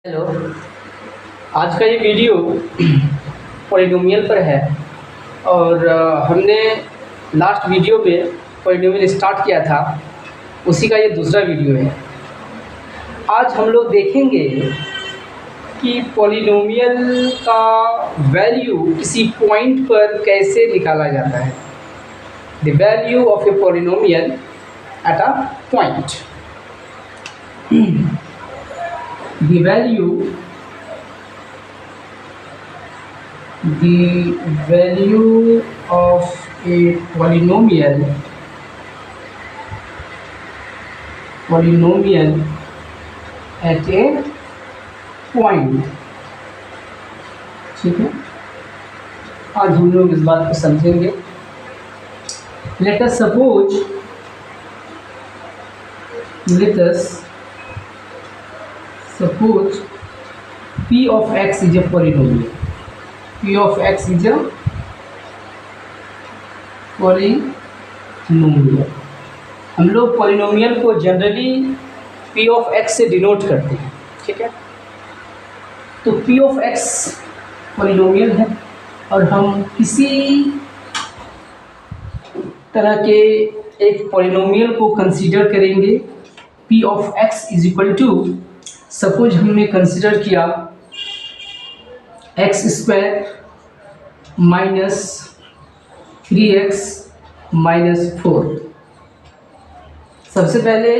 Hello. आज का ये वीडियो पॉलिनोमियल पर है और हमने लास्ट वीडियो में पॉलिनोमियल स्टार्ट किया था, उसी का ये दूसरा वीडियो है। आज हम लोग देखेंगे कि पॉलिनोमियल का वैल्यू किसी पॉइंट पर कैसे निकाला जाता है। The value of a polynomial at a point. The value of a polynomial at a point। ठीक है, आज हम लोग इस बात को समझेंगे। let us suppose p of x is a polynomial। p of x is a polynomial। हम लोग पॉलिनोमियल को जनरली p of x से डिनोट करते हैं। ठीक है, तो p of x पॉलिनोमियल है और हम किसी तरह के एक पॉलिनोमियल को कंसीडर करेंगे। p of x is equal to, suppose हमने कंसिडर किया x square minus 3x minus 4। सबसे पहले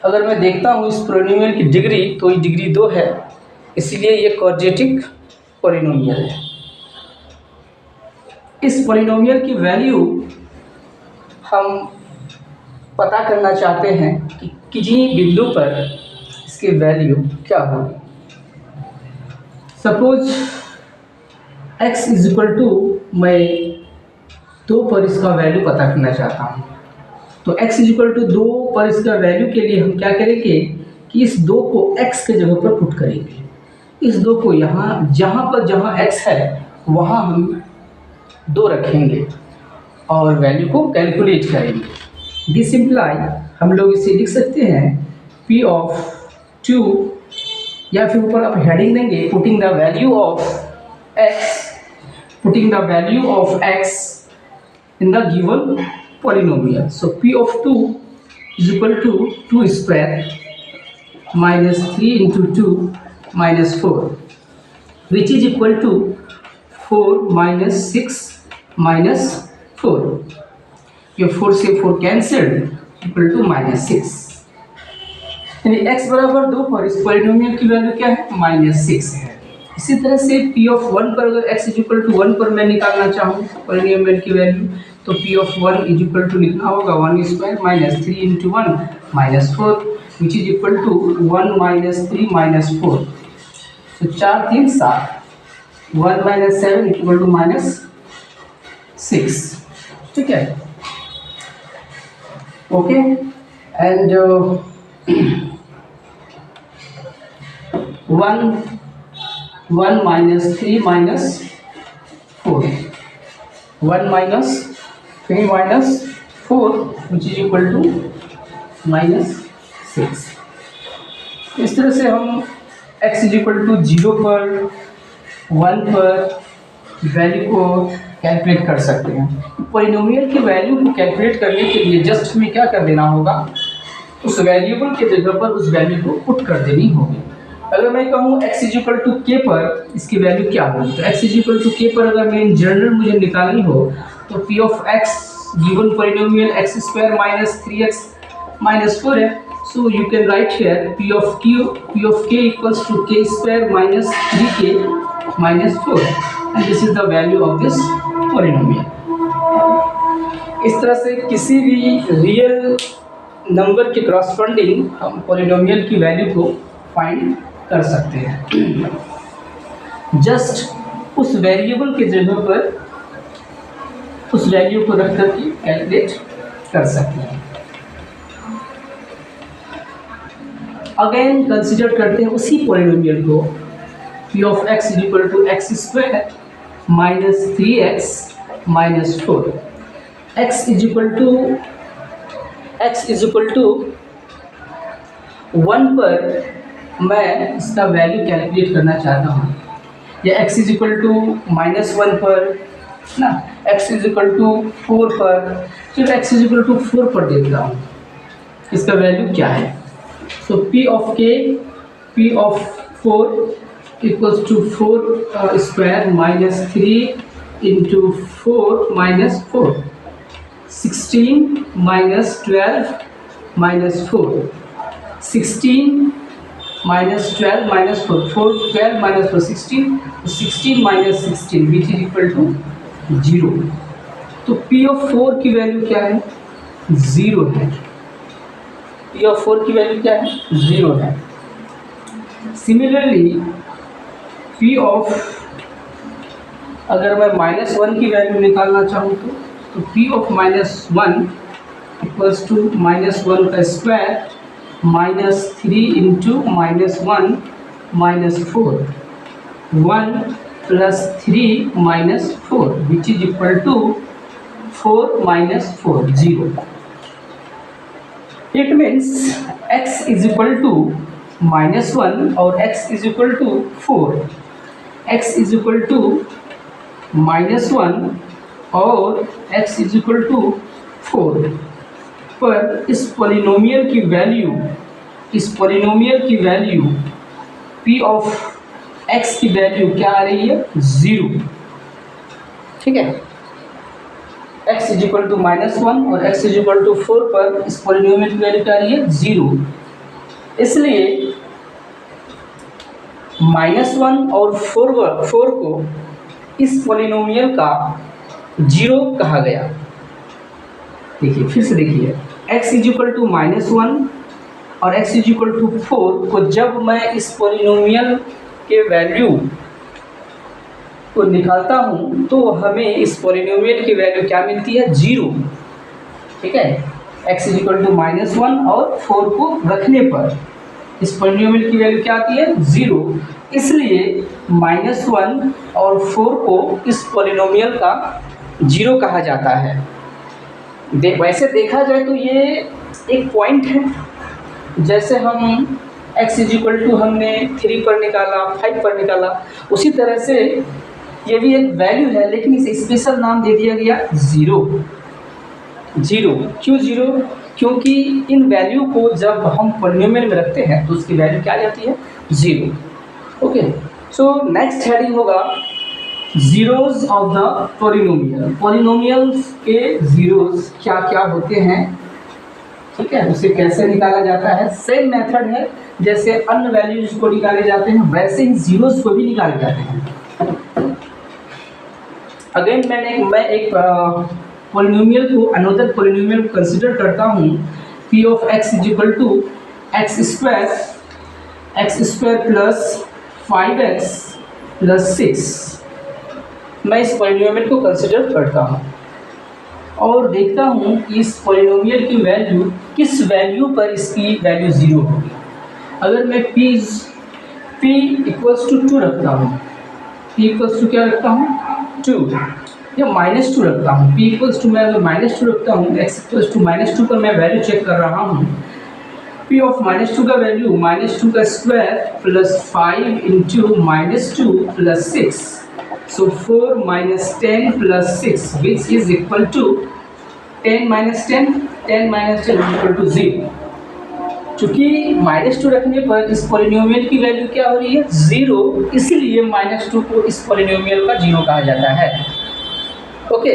अगर मैं देखता हूँ इस पॉलिनोमियल की डिग्री, तो ये डिग्री 2 है, इसीलिए ये क्वाड्रेटिक पॉलिनोमियल है। इस पॉलिनोमियल की वैल्यू हम पता करना चाहते हैं कि किसी बिंदु पर इसकी वैल्यू क्या होगी। Suppose x is equal to, मैं 2 पर इसका वैल्यू पता करना चाहता हूँ। तो x इज इक्वल टू 2 पर इसका वैल्यू के लिए हम क्या करेंगे कि इस 2 को x के जगह पर पुट करेंगे। इस 2 को यहाँ जहाँ x है वहाँ हम 2 रखेंगे और वैल्यू को कैलकुलेट करेंगे। दिस इम्प्लाई हम लोग इसे लिख सकते हैं p ऑफ 2, या फिर ऊपर आप हेडिंग देंगे putting the value of x in the given polynomial. So p of 2 is equal to 2 square minus 3 into 2 minus 4, which is equal to 4 minus 6 minus 4। ये 4 से 4 कैंसिल्ड, इक्वल टू माइनस 6। यानी x बराबर 2 पर इस polynomial की value क्या है, minus 6 है। इसी तरह से p ऑफ 1 पर अगर x इज इक्वल टू 1 पर मैं निकालना चाहूँ पॉलिनोमियल की वैल्यू, तो p of 1 is equal to लिखना होगा 1 square minus 3 into 1 minus 4, which is equal to 1 minus 3 minus 4। तो 4 3 7, 1 माइनस 7 इक्वल टू माइनस 6। ठीक है, okay. And 1 minus 3 minus 4, 1 minus 3 minus 4 which is equal to minus 6। इस तरह से हम x इज इक्वल टू 0 पर 1 पर वैल्यू को कैलकुलेट कर सकते हैं। पॉलिनोमियल की वैल्यू को कैलकुलेट करने के लिए जस्ट हमें क्या कर देना होगा, उस वेरिएबल के जगह पर उस वैल्यू को पुट कर देनी होगी। अगर मैं कहूँ x is equal to k पर इसकी वैल्यू क्या होगी, तो x is equal to k पर अगर मैं इन जनरल मुझे निकालनी हो, तो p of x given polynomial x square minus 3x minus 4 है। So you can write here p of k equals to k square minus 3k minus 4, and this is the value of this polynomial. इस तरह से किसी भी real number के क्रॉसफंडिंग हम polynomial की value को फाइंड कर सकते हैं। जस्ट उस वेरिएबल के जगह पर उस वैल्यू को रख करके कैलकुलेट कर सकते हैं। अगेन कंसीडर करते हैं उसी पॉलिनोमियल को, p of x is equal to x square minus 3x minus 4। x is equal to 1 पर मैं इसका वैल्यू कैलकुलेट करना चाहता हूँ, या x इज इक्वल टू -1 पर ना, x इज इक्वल टू 4 पर, चलो x इज इक्वल टू 4 पर देखता हूँ इसका वैल्यू क्या है। So p of k, p of 4 equals to 4 square minus 3 into 4 minus 4, 16 minus 12 minus 4, 16 minus 12 minus 4, 4 12 minus 4 16, 16 minus 16 which is equal to 0। तो P of 4 की वैल्यू क्या है? 0 है। P ऑफ 4 की वैल्यू क्या है? 0 है। सिमिलरली P ऑफ, अगर मैं -1 की वैल्यू निकालना चाहूँ तो P ऑफ -1 इक्वल्स टू -1 का square -3 into -1 -4, 1 plus 3 -4 which is equal to 4 -4, 0। It means x is equal to -1 और x is equal to 4, x is equal to -1 और x इज इक्वल टू 4 पर इस पॉलिनोमियल की value P of x की value क्या आ रही है? 0। ठीक है, x इज इक्वल टू -1 और x इज इक्वल टू 4 पर इस पॉलिनोमियल की वैल्यू क्या आ रही है? 0। इसलिए -1 और 4 को इस पॉलिनोमियल का 0 कहा गया। देखिए, फिर से देखिए, x इज इक्वल टू -1 और x इज इक्वल टू 4 को जब मैं इस पॉलिनोमियल के वैल्यू को निकालता हूँ तो हमें इस पॉलिनोमियल की वैल्यू क्या मिलती है? 0। ठीक है, x इज इक्वल टू -1 और 4 को रखने पर इस पॉलिनोमियल की वैल्यू क्या आती है? 0। इसलिए -1 और 4 को इस पॉलिनोमियल का 0 कहा जाता है। वैसे देखा जाए तो ये एक पॉइंट है, जैसे हम x इज इक्वल टू हमने 3 पर निकाला, 5 पर निकाला, उसी तरह से ये भी एक वैल्यू है, लेकिन इसे स्पेशल नाम दे दिया गया 0। क्यों 0? क्योंकि इन वैल्यू को जब हम पॉलिनोमियल में रखते हैं तो उसकी वैल्यू क्या आ जाती है? 0। ओके, सो नेक्स्ट हेडिंग होगा zeros of the polynomial. Polynomials के जीरोज क्या क्या होते हैं, ठीक है, उसे कैसे निकाला जाता है। सेम मेथड है जैसे अन्य वैल्यूज को निकाले जाते हैं, वैसे ही जीरोज को भी निकाले जाते हैं। अगेन मैं एक पॉलिनोमियल को, अनदर पॉलिनोमियल को कंसिडर करता हूँ। P of x is equal to x square plus 5x plus 6। मैं इस पॉलिनोमियल को कंसिडर करता हूँ और देखता हूँ कि इस पॉलिनोमियल की वैल्यू किस वैल्यू पर इसकी वैल्यू 0 होगी। अगर मैं p इक्वल्स टू 2 रखता हूँ, p इक्वल्स टू क्या रखता हूँ? 2 या -2 रखता हूँ। p इक्वल्स टू मैं अगर -2 रखता हूँ, x इक्वल्स टू -2 पर मैं वैल्यू चेक कर रहा हूँ। p ऑफ -2 का वैल्यू -2 का square plus 5 into -2 plus 6, so 4 - 10 plus 6 which is equal to 10 - 10 is equal to 0। चूँकि -2 रखने पर इस पॉलिनोमियल की वैल्यू क्या हो रही है? 0, इसलिए -2 को इस पॉलिनोमियल का 0 कहा जाता है। ओके,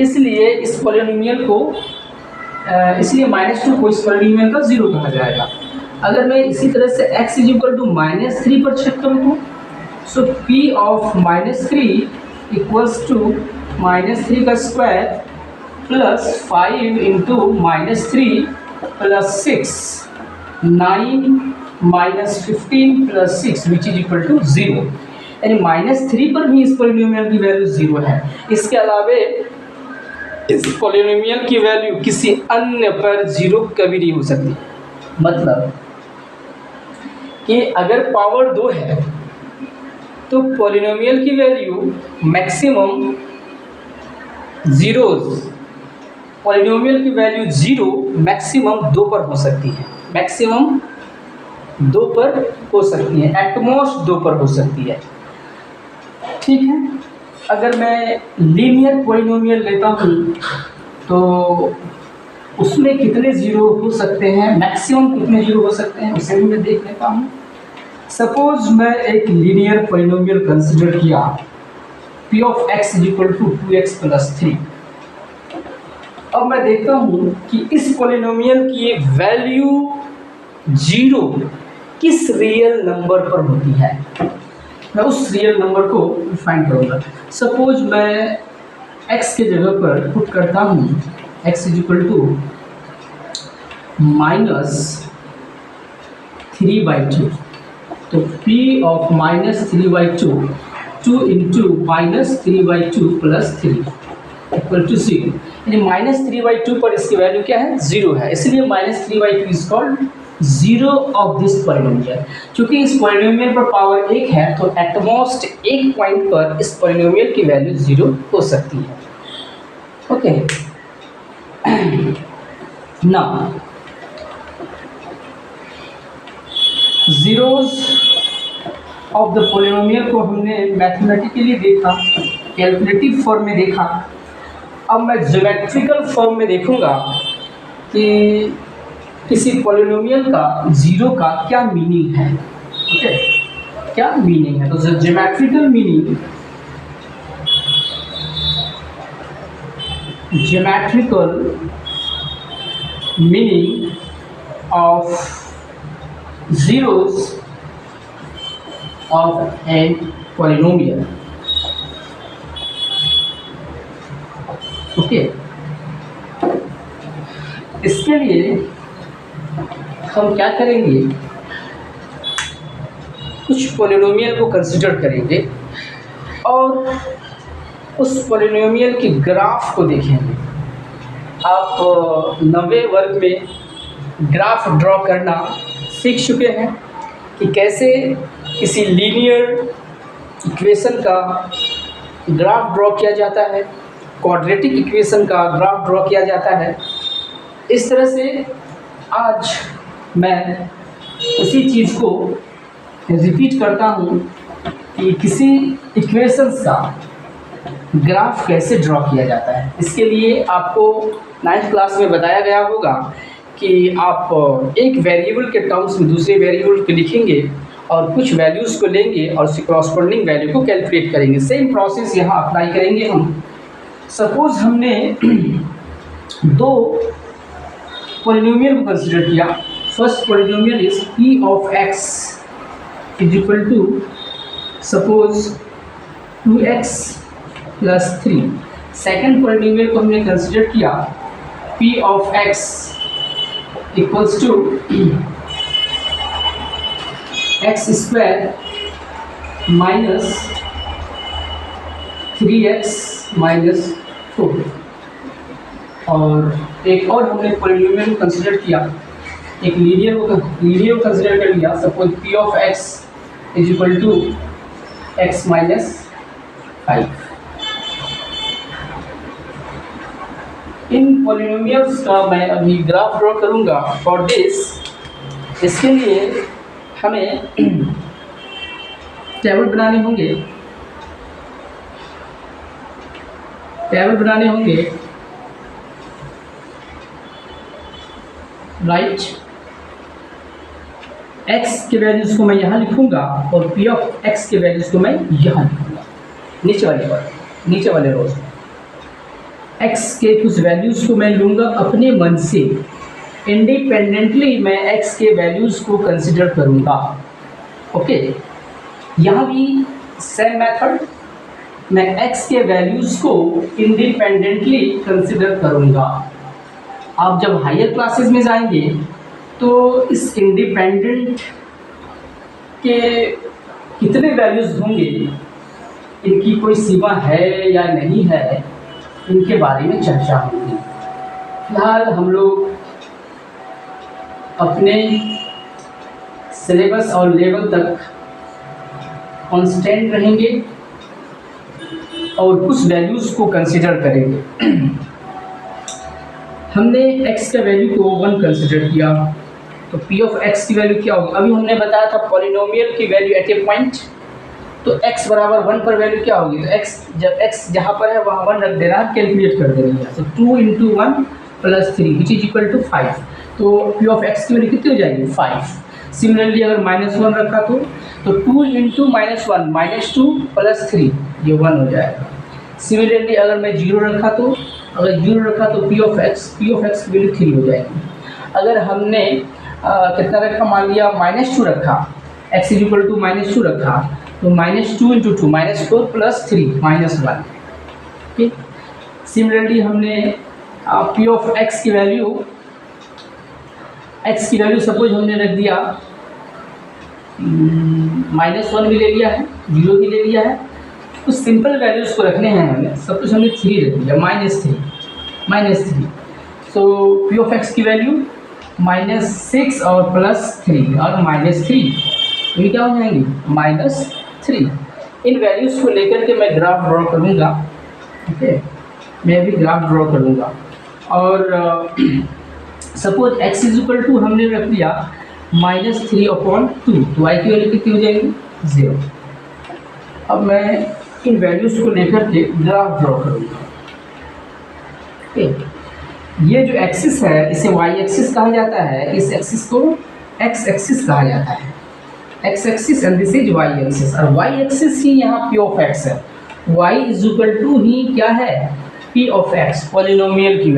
इसलिए इस पॉलिनोमियल को इसलिए -2 को इस पॉलिनोमियल का 0 कहा जाएगा। अगर मैं इसी तरह से x इज इक्वल टू -3 पर चेक करूँ तो so p of -3 equals to -3 का square plus 5 into -3 plus 6, 9 -15 plus 6 which is equal to 0। यानी -3 पर भी इस पॉलिनोमियल की वैल्यू 0 है। इसके अलावे इस पॉलिनोमियल की वैल्यू किसी अन्य पर 0 कभी नहीं हो सकती। मतलब कि अगर पावर 2 है तो पॉलिनोमियल की वैल्यू मैक्सिमम जीरोज पॉलिनोमियल की वैल्यू 0 मैक्सिमम 2 पर हो सकती है, मैक्सिमम 2 पर हो सकती है, एटमोस्ट 2 पर हो सकती है। ठीक है, अगर मैं लीनियर पॉलिनोमियल लेता हूँ तो उसमें कितने जीरो हो सकते हैं, मैक्सिमम कितने जीरो हो सकते हैं उसे भी मैं देख लेता हूँ। सपोज मैं एक लीनियर पॉलिनोमियल कंसिडर किया p of x equal to 2x plus 3। अब मैं देखता हूँ कि इस पॉलिनोमियल की वैल्यू 0 किस रियल नंबर पर होती है, मैं उस रियल नंबर को फाइंड करूँगा। सपोज मैं x के जगह पर पुट करता हूँ x इक्वल टू -3/2, तो p of -3/2 2 into -3/2 plus 3 equal to 0, यानी -3/2 पर इसकी वैल्यू क्या है, 0 है, इसलिए -3/2 is called 0 of this polynomial. क्योंकि इस पॉलिनोमियल पर पावर 1 है तो एटमोस्ट एक पॉइंट पर इस पॉलिनोमियल की वैल्यू 0 हो सकती है। Okay, now zeros of the polynomial को हमने मैथमेटिकली देखा, कैलकुलेटिव फॉर्म में देखा। अब मैं ज्योमेट्रिकल फॉर्म में देखूंगा कि किसी पॉलिनोमियल का 0 का क्या मीनिंग है। ओके, क्या मीनिंग है, तो geometrical meaning, geometrical meaning of zeros of a polynomial। Okay, इसके लिए हम क्या करेंगे, कुछ पॉलिनोमियल को कंसिडर करेंगे और उस पॉलिनोमियल की ग्राफ को देखेंगे। आप 90 वर्ग में ग्राफ ड्रॉ करना सीख चुके हैं कि कैसे किसी लीनियर इक्वेशन का ग्राफ ड्रॉ किया जाता है, क्वाड्रेटिक इक्वेशन का ग्राफ ड्रॉ किया जाता है। इस तरह से आज मैं उसी चीज़ को रिपीट करता हूँ कि किसी इक्वेशंस का ग्राफ कैसे ड्रॉ किया जाता है। इसके लिए आपको 9th क्लास में बताया गया होगा कि आप एक वेरिएबल के टर्म्स में दूसरे वेरिएबल को लिखेंगे और कुछ वैल्यूज़ को लेंगे और उसकी कॉरस्पॉन्डिंग वैल्यू को कैलकुलेट करेंगे। सेम प्रोसेस यहाँ अप्लाई करेंगे हम। सपोज हमने 2 पॉलिनोमियल को कंसिडर किया। First polynomial is p of x is equal to suppose 2x plus 3। Second polynomial को हमने कंसिडर किया p of x equals to x square minus 3x minus 4। और एक और हमने पॉलिनोमियल को कंसिडर किया, एक लीनियर को कंसिडर कर लिया। Suppose p of x is equal to x minus 5। इन पॉलिनोमियल्स का मैं अभी ग्राफ ड्रॉ करूंगा। फॉर दिस, इसके लिए हमें टेबल बनाने होंगे, राइट। x के वैल्यूज़ को मैं यहाँ लिखूंगा और p ऑफ x के वैल्यूज़ को मैं यहाँ लिखूंगा नीचे वाले रोज में। x के कुछ वैल्यूज़ को मैं लूँगा अपने मन से, इंडिपेंडेंटली मैं x के वैल्यूज़ को कंसिडर करूँगा। ओके, यहाँ भी सेम मेथड, मैं x के वैल्यूज़ को इंडिपेंडेंटली कंसिडर करूँगा। आप जब हायर क्लासेस में जाएंगे तो इस इंडिपेंडेंट के कितने वैल्यूज़ होंगे, इनकी कोई सीमा है या नहीं है, इनके बारे में चर्चा होगी। फिलहाल हम लोग अपने सिलेबस और लेवल तक कांस्टेंट रहेंगे और कुछ वैल्यूज़ को कंसिडर करेंगे। हमने x का वैल्यू को 1 कंसिडर किया, तो p ऑफ x की वैल्यू क्या होगी? अभी हमने बताया था पॉलिनोमियल की वैल्यू एट ए पॉइंट, तो x बराबर 1 पर वैल्यू क्या होगी? तो x जब x जहाँ पर है वहाँ 1 रख देना, कैलकुलेट कर देना है। तो 2 × 1 + 3 विच इज इक्वल टू 5। तो p ऑफ x की वैल्यू कितनी हो जाएगी? 5। सिमिलरली अगर -1 रखा तो 2 × -1 -2 + 3 ये 1 हो जाएगा। सिमिलरली अगर मैं 0 रखा तो p ऑफ x की वैल्यू 3 हो जाएगी। अगर हमने कितना रखा? मान लिया -2 रखा, x इज इक्वल टू -2 रखा, तो -2 × 2 -4 + 3 -1। ठीक। सिमिलरली हमने p ऑफ x की वैल्यू सपोज हमने रख दिया -1 भी ले लिया है, 0 भी ले लिया है, तो सिंपल वैल्यूज को रखने हैं हमें। सपोज हमने 3 रख दिया, -3। सो p ऑफ x की वैल्यू -6 और +3 और -3, ये क्या हो जाएंगी? -3। इन वैल्यूज़ को लेकर के मैं ग्राफ ड्रॉ करूँगा। ओके, मैं भी ग्राफ ड्रॉ करूँगा। और suppose x is equal to हमने रख दिया -3/2, तो y की वैल्यू कितनी हो जाएगी? 0। अब मैं इन वैल्यूज़ को लेकर के ग्राफ ड्रॉ करूँगा। ओके, ये जो एक्सिस है इसे y एक्सिस कहा जाता है, इस एक्सिस को x एक्सिस कहा जाता है, x axis, and this is y axis. और y एक्सिस ही यहाँ p ऑफ x है। y इज इक्वल टू ही क्या है? p ऑफ x, पॉलिनोमियल की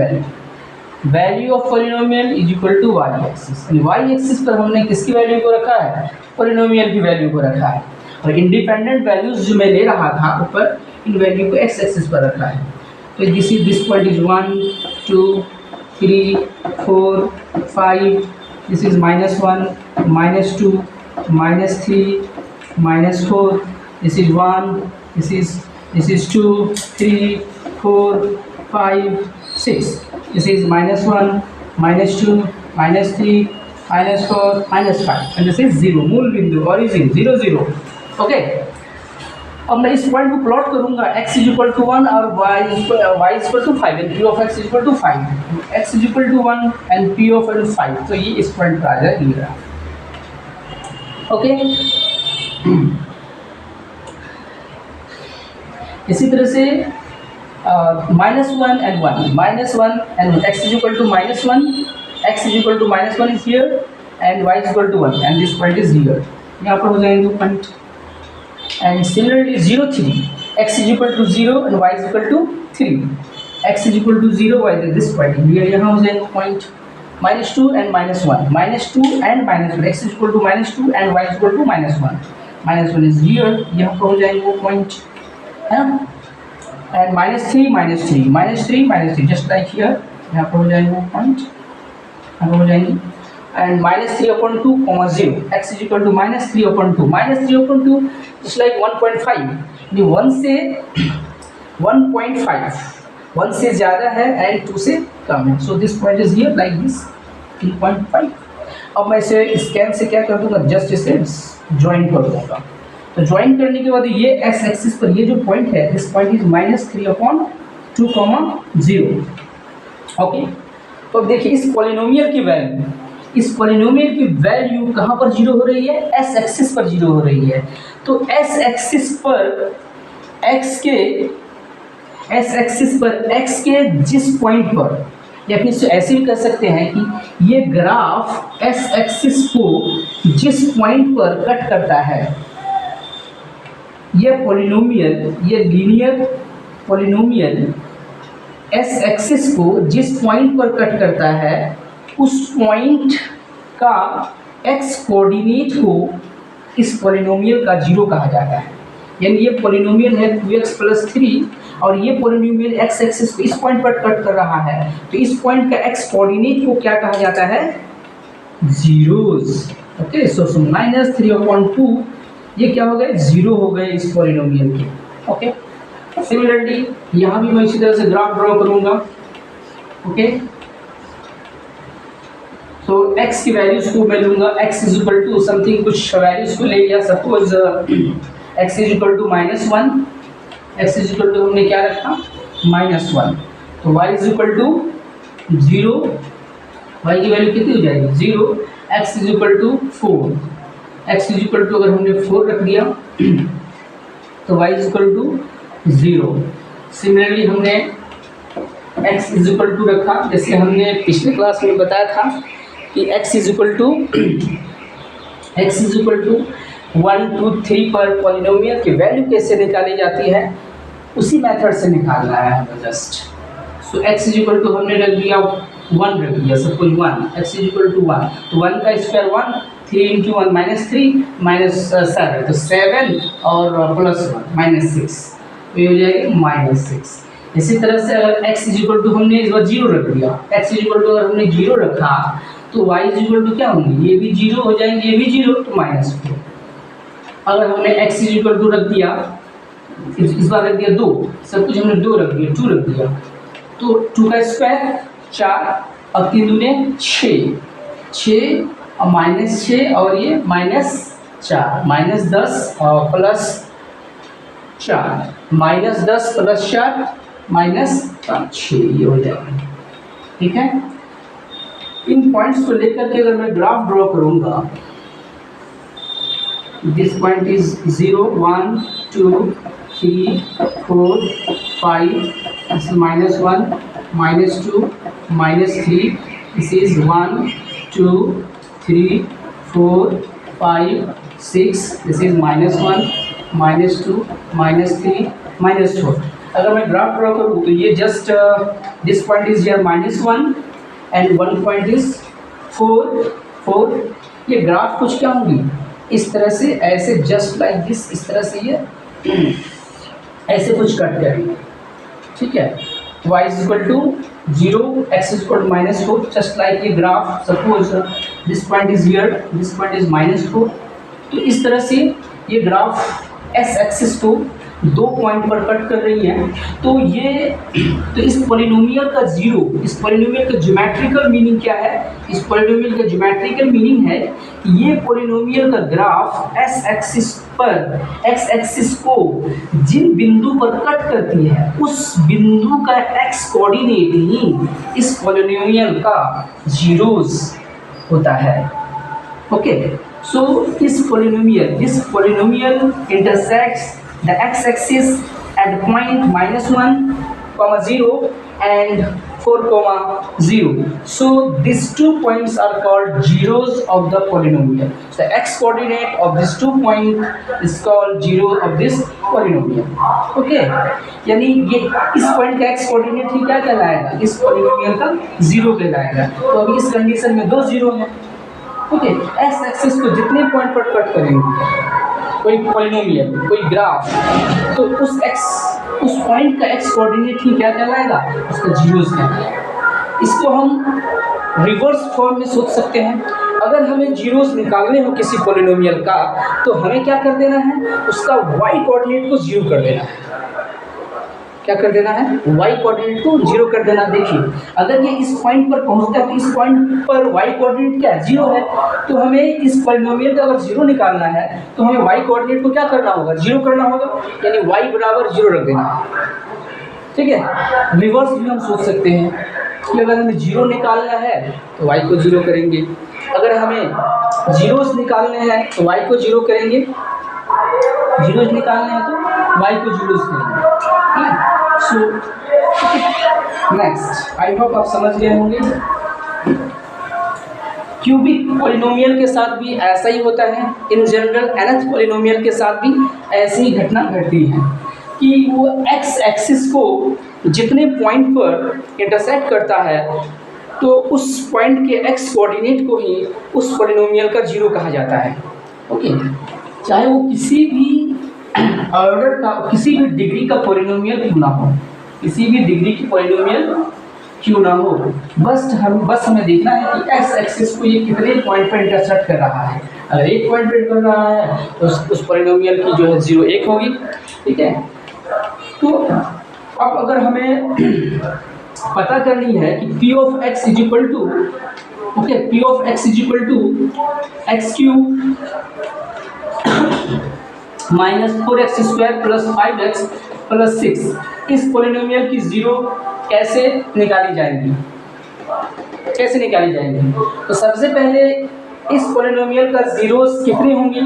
value of polynomial is equal to y axis. y axis पर हमने किसकी वैल्यू को रखा है? पॉलिनोमियल की वैल्यू को रखा है। और इंडिपेंडेंट वैल्यूज जो मैं ले रहा था ऊपर, इन वैल्यू को x एक्सिस पर रखा है। तो this point is 1 2 3 4 5, this is -1 -2 -3 -4, this is 1, this is 2 3 4 5 6, this is -1 -2 -3 -4 -5, and this is 0, मूल बिंदु origin 0 0। ओके, अब मैं इस पॉइंट को प्लॉट करूंगा, x इज इक्वल टू 1 और y is equal to 5 and p of x is equal to 5, x is equal to 1 and p of 5। तो ये इस पॉइंट पर आ जाएगा। ओके, इसी तरह से -1 and 1, x is equal to -1, x is equal to -1 is here and y is equal to 1 and this point is here, यहाँ पर हो जाएंगे point. And similarly 0 3, x is equal to 0 and y is equal to 3, x is equal to 0, y is this point here, यहाँ हो जाएंगे point. -2 and -1, -2 and -1, x is equal to -2 and y is equal to -1, -1 is here, यहाँ पर हो जाएंगे वो point है ना। एंड -3 -3 जस्ट लाइक हियर, यहाँ पर हो जाएंगे वो पॉइंट, यहाँ पर हो जाएंगे। And -3/2, 0, x is equal to -3/2 just like 1.5, ये 1 से 1.5, 1 से ज़्यादा है एंड 2 से कम है। So this point is here like this 3.5। अब मैं इसे स्कैन से क्या कर दूंगा? जस्ट इसे ज्वाइन कर दूंगा। तो ज्वाइन करने के बाद ये x एक्सिस पर ये जो पॉइंट है, दिस पॉइंट इज -3/2, 0। ओके, तो अब देखिए इस पॉलिनोमियल की वैल्यू कहाँ पर 0 हो रही है? s एक्सिस पर 0 हो रही है। तो s एक्सिस पर x के जिस पॉइंट पर, या फिर इसे ऐसे भी कह सकते हैं कि ये ग्राफ s एक्सिस को जिस पॉइंट पर कट करता है, ये पॉलिनोमियल, ये लीनियर पॉलिनोमियल s एक्सिस को जिस पॉइंट पर कट करता है, उस पॉइंट का x कोऑर्डिनेट को इस पॉलिनोमियल का 0 कहा जाता है। यानी ये पॉलिनोमियल है 2x + 3 और ये पॉलिनोमियल x एक्सिस को इस पॉइंट पर कट कर रहा है, तो इस पॉइंट का x कोऑर्डिनेट को क्या कहा जाता है? जीरोस। ओके, सो -3/2 ये क्या हो गए? 0 हो गए इस पॉलिनोमियल के। ओके, सिमिलरली यहाँ भी मैं इसी तरह से ग्राफ ड्रॉ करूँगा। ओके, तो x की वैल्यूज को मैं लूँगा, x is equal to something, कुछ वैल्यूज को ले लिया, suppose x is equal to -1, x is equal to हमने क्या रखा? -1, तो y is equal to 0, y की वैल्यू कितनी हो जाएगी 0, x is equal to 4, x is equal to अगर हमने 4 रख दिया तो y is equal to 0। Similarly हमने x इज इक्वल टू रखा, जैसे हमने पिछले क्लास में बताया था कि x इज इक्वल टू 1 2 3 पर पॉलिनोमियल की वैल्यू कैसे निकाली जाती है उसी मेथड से निकालना है हमें just. So x is equal to हमने रख दिया 1 रख दिया, suppose 1, x is equal to 1, तो 1 का स्क्वायर 1, 3 इंटू 1 -3 -7, तो 7 और प्लस 1 -6, तो ये हो जाएगी -6। इसी तरह से अगर x इज इक्वल टू हमने इस बार 0 रख दिया, x इज इक्वल टू अगर हमने 0 रखा तो y इज इक्वल टू क्या होंगे, ये भी 0 हो जाएंगे, ये भी 0, तो -4। अगर हमने x इज इक्वल टू रख दिया, इस बार रख दिया 2, सब कुछ हमने 2 रख दिया, 2 रख दिया, तो 2 का स्क्वायर 4 और 3 दूने 6, 6 और -6 और ये -4, -10 और प्लस 4, -10 प्लस 4 -6, ये हो जाएगा। ठीक है, इन पॉइंट्स को लेकर के अगर मैं ग्राफ ड्रॉ करूंगा, this point is 0 1 2 3 4 5, this is -1 -2 -3, this is 1 2 3 4 5 6, this is -1 -2 -3 -4। अगर मैं ग्राफ ड्रॉ करूँ तो ये just this point is here -1 and 1 point is 4। ये ग्राफ कुछ क्या होंगी इस तरह से, ऐसे जस्ट लाइक दिस, इस तरह से ये ऐसे कुछ कट करेंगे। ठीक है, y is equal to 0, x is equal to -4, just like ये graph, suppose this point is here, this point is -4, तो इस तरह से ये ग्राफ s एक्सिस को 2 पॉइंट पर कट कर रही है। तो इस पॉलिनोमियल का 0, इस पॉलिनोमियल का ज्योमेट्रिकल मीनिंग क्या है, इस पॉलिनोमियल का ज्योमेट्रिकल मीनिंग है कि ये पॉलिनोमियल का ग्राफ s एक्सिस पर, x एक्सिस को जिन बिंदु पर कट करती है उस बिंदु का x कोऑर्डिनेट ही इस पॉलिनोमियल का जीरोस होता है। Okay, so this polynomial intersects the x-axis at the point -1, 0 and 4, 0. So these 2 points are called zeros of the polynomial. So the x coordinate of these 2 points is called zero of this polynomial. Okay, यानी ये इस point का x coordinate ही क्या कहलाएगा, इस polynomial का 0 कहलाएगा। तो अभी इस कंडीशन में 2 0 हैं। ओके, एक्स एक्सिस को जितने पॉइंट पर कट करेंगे कोई पॉलिनोमियल, कोई ग्राफ, तो उस पॉइंट का एक्स कोऑर्डिनेट ही क्या कहलाएगा, उसका जीरोस कहलाएगा। इसको हम रिवर्स फॉर्म में सोच सकते हैं। अगर हमें जीरोस निकालने हो किसी पॉलिनोमियल का तो हमें क्या कर देना है, उसका वाई कोऑर्डिनेट को 0 कर देना है। क्या कर देना है, y कोऑर्डिनेट को 0 कर देना। देखिए अगर ये इस पॉइंट पर पहुंचता है तो इस पॉइंट पर y कोऑर्डिनेट क्या है, 0 है, तो हमें इस पॉलिनोमियल का अगर 0 निकालना है तो हमें y कोऑर्डिनेट को क्या करना होगा, 0 करना होगा, यानी y बराबर 0 रख देना है। ठीक है, रिवर्स भी हम सोच सकते हैं कि अगर हमें 0 निकालना है तो y को 0 करेंगे, अगर हमें जीरोस निकालने हैं तो y को 0 करेंगे, जीरोस निकालने हैं तो y को जीरोस करेंगे। सो नेक्स्ट, आई होप आप समझ गए होंगे। क्यूबिक पॉलिनोमियल के साथ भी ऐसा ही होता है। इन जनरल nth पॉलिनोमियल के साथ भी ऐसी ही घटना घटती है कि वो x एक्सिस को जितने पॉइंट पर इंटरसेक्ट करता है तो उस पॉइंट के x कोऑर्डिनेट को ही उस पॉलिनोमियल का 0 कहा जाता है। ओके, चाहे वो किसी भी ऑर्डर का, किसी भी डिग्री का पॉलिनोमियल क्यों ना हो, किसी भी डिग्री की पॉलिनोमियल क्यों ना हो, बस हमें देखना है कि एक्स एक्सिस को ये कितने पॉइंट पर इंटरसेक्ट कर रहा है। अगर एक पॉइंट पर कर रहा है तो उस पॉलिनोमियल की जो है 0 1 होगी। ठीक है, तो अब अगर हमें पता करनी है कि p of x is equal to, okay, p of x is equal to x cube -4x² plus 5x plus 6, इस पॉलिनोमियल की 0 कैसे निकाली जाएगी। कैसे निकाली जाएंगी? तो सबसे पहले इस पॉलिनोमियल का जीरोस कितने होंगे?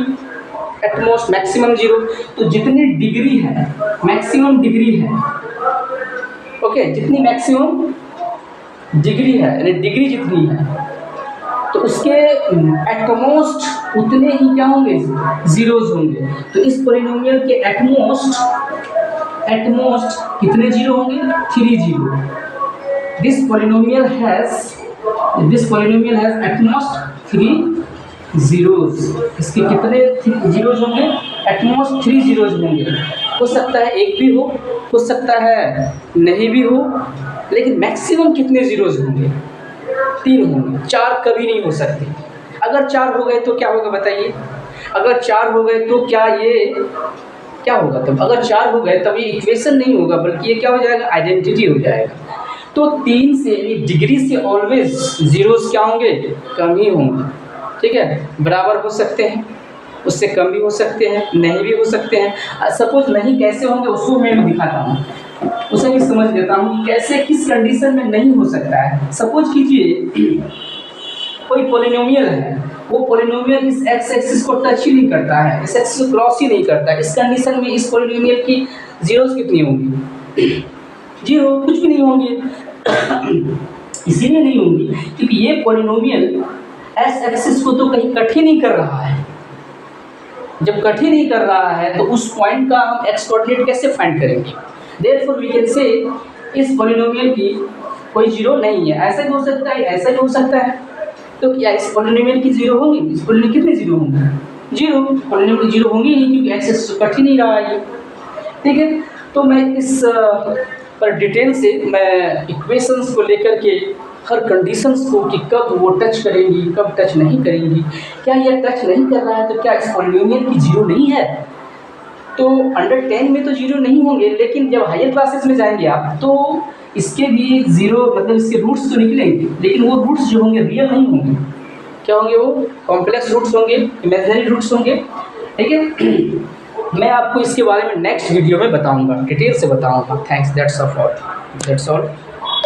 At most maximum zero. तो जितनी डिग्री है, मैक्सिमम डिग्री है, ओके, जितनी मैक्सिमम डिग्री है यानी डिग्री जितनी है, तो उसके एटमोस्ट उतने ही क्या होंगे? जीरोस होंगे। तो इस पॉलिनोमियल के एटमोस्ट कितने जीरो होंगे? 3 zero. This polynomial has at most 3 zeros. इसके कितने जीरोस होंगे? एटमोस्ट 3 जीरोस होंगे। हो सकता है एक भी हो सकता है नहीं भी हो, लेकिन मैक्सिमम कितने जीरोस होंगे? 3 होंगे, 4 कभी नहीं हो सकते। अगर 4 हो गए तो क्या होगा बताइए? अगर 4 हो गए तो क्या होगा तब? अगर 4 हो गए तब ये इक्वेशन नहीं होगा, बल्कि ये क्या हो जाएगा? आइडेंटिटी हो जाएगा। तो 3 से यानी डिग्री से ऑलवेज जीरोस क्या होंगे? कम ही होंगे। ठीक है, बराबर हो सकते हैं, उससे कम भी हो सकते हैं, नहीं भी हो सकते हैं। सपोज नहीं कैसे होंगे उसको मैं भी दिखाता हूँ, उसे भी समझ लेता हूँ कि कैसे किस कंडीशन में नहीं हो सकता है। सपोज कीजिए कोई पॉलिनोमियल है, वो पॉलिनोमियल इस एक्स एक्सिस को टच ही नहीं करता है, इस एक्सिस को क्रॉस ही नहीं करता है। इस कंडीशन में इस पॉलिनोमियल की जीरोस कितनी होंगी? जीरो, कुछ भी नहीं होंगे। इसीलिए नहीं होंगी क्योंकि ये पॉलिनोमियल एस एक्सिस को तो कहीं कट ही नहीं कर रहा है। जब कट ही नहीं कर रहा है तो उस पॉइंट का हम एक्स कोऑर्डिनेट कैसे फाइंड करेंगे? देयरफॉर वी कैन से इस पॉलिनोमियल की कोई जीरो नहीं है। ऐसा भी हो सकता है, ऐसा भी हो सकता है। तो क्या इस पॉलिनोमियल की जीरो होंगी? इस पॉलिनोमियल कितने जीरो होंगे? जीरो। पॉलिनोमियल की जीरो होंगी नहीं क्योंकि एक्स एक्सिस कट ही नहीं रहा है। ठीक है, तो मैं इस पर डिटेल से मैं इक्वेशंस को लेकर के हर कंडीशंस को कि कब वो टच करेंगी, कब टच नहीं करेंगी, क्या ये टच नहीं कर रहा है तो क्या इस पॉलिनोमियल की जीरो नहीं है? तो अंडर 10 में तो जीरो नहीं होंगे, लेकिन जब हायर क्लासेस में जाएंगे आप तो इसके भी जीरो मतलब इसके रूट्स तो निकलेंगे, लेकिन वो रूट्स जो होंगे रियल नहीं होंगे। क्या होंगे? वो कॉम्प्लेक्स रूट्स होंगे, इमेजिनरी रूट्स होंगे। ठीक है, मैं आपको इसके बारे में नेक्स्ट वीडियो में बताऊंगा, डिटेल से बताऊंगा। Thanks, that's all.